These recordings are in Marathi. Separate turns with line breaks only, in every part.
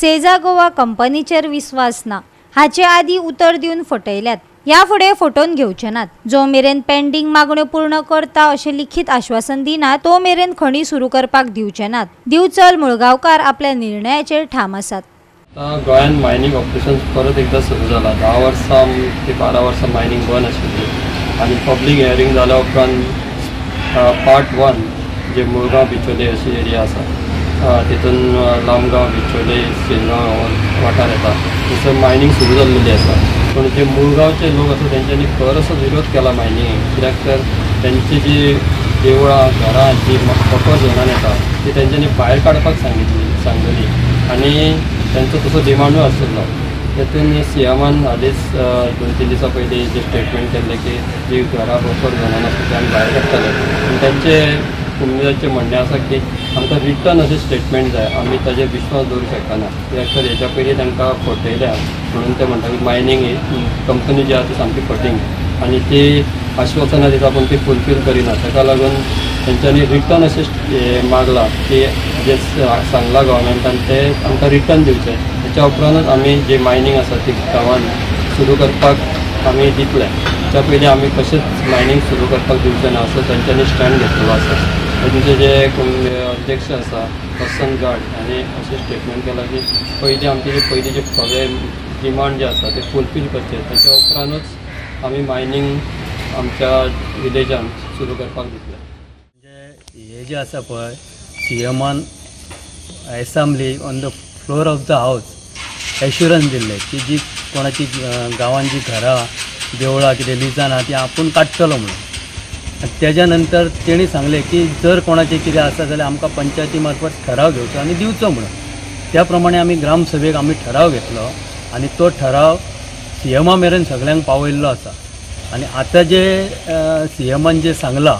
सेजा गोवा कंपनीचेर विश्वास ना हाचे आदी उतर दिवन फटयल्यात। या फुडें फटोवन घेवचे नात। जो मेरेन पेंडिंग मागण्यो पूर्ण करता अशें लिखीत आश्वासन दिना तो मेरेन खणी सुरू करपाक दिवचे नात। दिवचल मुळगांवकार आपल्या निर्णयाचेर ठाम आसात।
गोंयांत मायनिंग ऑपरेशन परत एकदा सुरू जाला। 10 वर्सां ते 12 वर्सां मायनिंग बंद आशिल्ली आनी पब्लीक हियरिंग जाल्या उपरांत पार्ट 1 जे मुळगांव बिचोले अशी एरिया आसा तितून लामगांव बिचोले सेलगांव वाठार येता थंयसर मायनिंग सुरू जाल्लेली आसा। पूण जे मुळगांवचे लोक आसा तेंच्यांनी खर असो विरोध केला मायनिंगेक, कित्याक तर तेंची जी देवळां घरां जी बफर झोनान येता ती तेंच्यांनी भायर काडपाक सांगलेली आनी तेंचो तसो डिमांडूय आशिल्लो। तेतून सीएमान हालींच 2-3 दिसां पयलीं जे स्टेटमेंट केल्लें की जी घरां बफर झोनान आसा ती आमी भायर काडटले आनी तेंचे उमेदीचें म्हणणें आसा की आमकां रिटर्न अशें स्टेटमेंट जाय, आमी ताजेर विश्वास दवरूंक शकना। कित्याक तर हेच्या पयलीं तांकां फटयल्या म्हणून ते म्हणटा की मायनिंग कंपनी जी आसा ती सामकी फटींग आनी ती आश्वासनां दिता पूण ती फुलफील करिना। ताका लागून तेंच्यांनी रिटर्न अशें मागलां की जे सांगलां गव्हर्मेंटान ते आमकां रिटर्न दिवचें। तेच्या उपरांतूच आमी जे मायनिंग आसा ती गांवांत सुरू करपाक आमी दितले। त्या पयलीं आमी कशेंच मायनिंग सुरू करपाक दिवचें ना असो तेंच्यांनी स्टँड घेतलेलो आसा। तेंचे जे अध्यक्ष आसा वसंत गाड हांणी अशें स्टेटमेंट केलां की पयलीं आमचे जे पयलींचे सगळे डिमांड जे आसा ते फुलफील करचे, तेच्या उपरांतूच आमी मायनिंग आमच्या विलेजान सुरू करपाक दितले।
म्हणजे हे जे आसा पळय सीएमान assembly on the floor of the house assurance दिल्ले की जी कोणाची गांवांत जी घरां देवळां कितें लिजान आहा ती आपूण काडटलो म्हणून। तेज्या नंतर तेणी सांगलें की जर कोणाचें कितें आसा जाल्यार आमकां पंचायती मार्फत ठराव घेवचो आनी दिवचो म्हणून। त्या प्रमाणे आमी ग्रामसभेक आमी ठराव घेतलो आनी तो ठराव सीएमा मेरेन सगळ्यांक पावयल्लो आसा। आनी आतां जे सीएमान जे सांगलां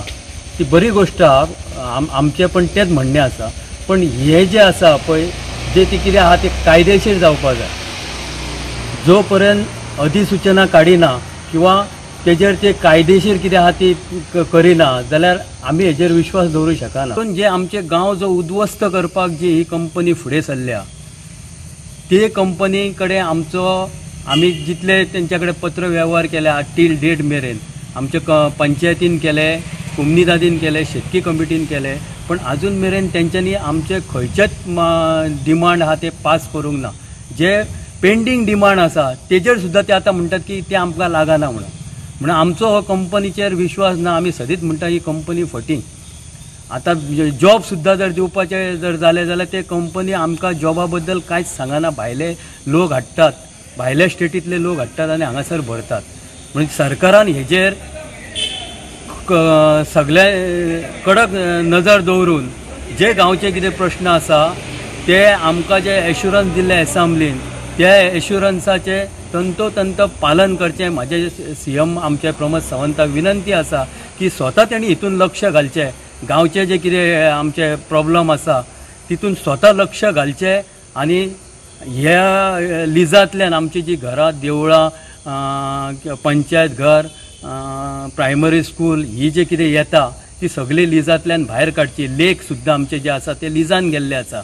ती बरी गोश्ट आहा, आमचें पण तेच म्हणणें आसा। पण हे जे आसा पळय जे ती कितें आहा ते कायदेशीर जावपाक जाय। जो पर्यंत अधिसूचना काडिना किंवा तेजेर ते कायदेशीर कितें आहा ती करिना जाल्यार आमी हेजेर विश्वास दवरूंक शकना। पूण जे आमचे गांव जो उद्ध्वस्त करपाक जी ही कंपनी फुडें सरल्या ते कंपनी कडेन आमी जितले तेंच्या कडेन पत्र वेव्हार केल्या टील डेट मेरेन आमचे पंचायतीन केले, कुमनीदादीन केले, शेतकी कमिटीन केले, पण अजून मेरेन तेंच्यांनी आमचे खंयचेच डिमांड आहा ते पास करूंक ना। जे पेंडींग डिमांड आसा तेजेर सुद्दां ते आतां म्हणटात की ते आमकां लागना म्हणून आमचो हो कंपनीचेर विश्वास ना। आमी सदींच म्हणटा ही कंपनी फटींग। आतां जॉब सुद्दां जर दिवपाचें जर जालें जाल्यार ते कंपनी आमकां जॉबा बद्दल कांयच सांगना। भायले लोक हाडटात, भायल्या स्टेटींतले लोक हाडटात आनी हांगासर भरतात। म्हणजे सरकारान हेजेर सगळे कडक नजर दवरून जे गांवचे कितें प्रश्न आसा ते आमकां जे एश्युरन्स दिल्ले एसेंब्लीन त्या एश्युरन्साचे तंतोतंत पालन करचें म्हाजे सीएम आमचे प्रमोद सावंताक विनंती आसा की स्वता तेणी हितून लक्ष घालचें। गांवचे जे कितें आमचे प्रॉब्लम आसा तितून स्वता लक्ष घालचें आनी ह्या लिजांतल्यान आमची जी घरां देवळां पंचायत घर प्रायमरी स्कूल ही जे कितें येता ती सगळी लिजांतल्यान भायर काडची। लेक सुद्दां आमचे जे आसा ते लिजान गेल्ले आसा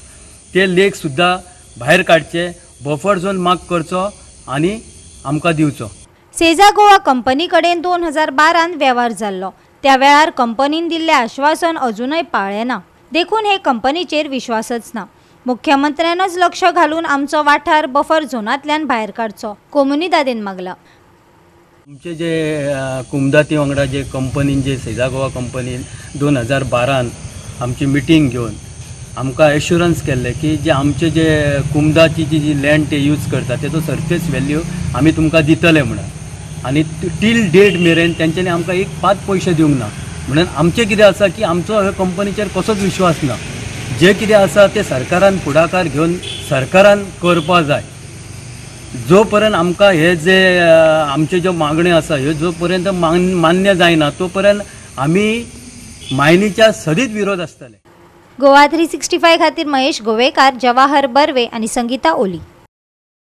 ते लेक सुद्दां भायर काडचे, बफर झोन मार्क करचो आनी आमकां दिवचो।
सेजा गोवा कंपनी कडेन 2012 वेव्हार जाल्लो। त्या वेळार कंपनीन दिल्लें आश्वासन अजूनय पाळ्ळें ना। देखून हे कंपनीचेर विश्वासच ना। मुख्यमंत्र्यानच लक्ष घालून आमचो वाठार बफर झोनांतल्यान भायर काडचो कोमुनिदादीन मागला।
आमचे जे कुमदाती वांगडा जे कंपनीन जे सेजा गोवा कंपनीन 2012 आमची मिटींग घेवन आमकां एश्युरन्स केल्ले की जे आमचे जे कुमदाची जी लँड ते यूज करता तेजो सरफेस वॅल्यू आमी तुमकां दितले म्हणून। आनी टील डेट मेरेन तेंच्यांनी आमकां एक 5 पयशे दिवंक ना म्हणून आमचें कितें आसा की आमचो ह्या कंपनीचेर कसोच विश्वास ना। जे कितें आसा ते सरकारान फुडाकार घेवन सरकारान करपा जाय। जो पर्यंत आमकां हे जे आमचे ज्यो मागण्यो आसा ह्यो जो पर्यंत मान्य जायना तो पर्यंत आमी मायनीच्या सदींच विरोध आसतले।
गोवा 365 खातीर महेश गोवेकार, जवाहर बर्वे आनी संगीता ओली।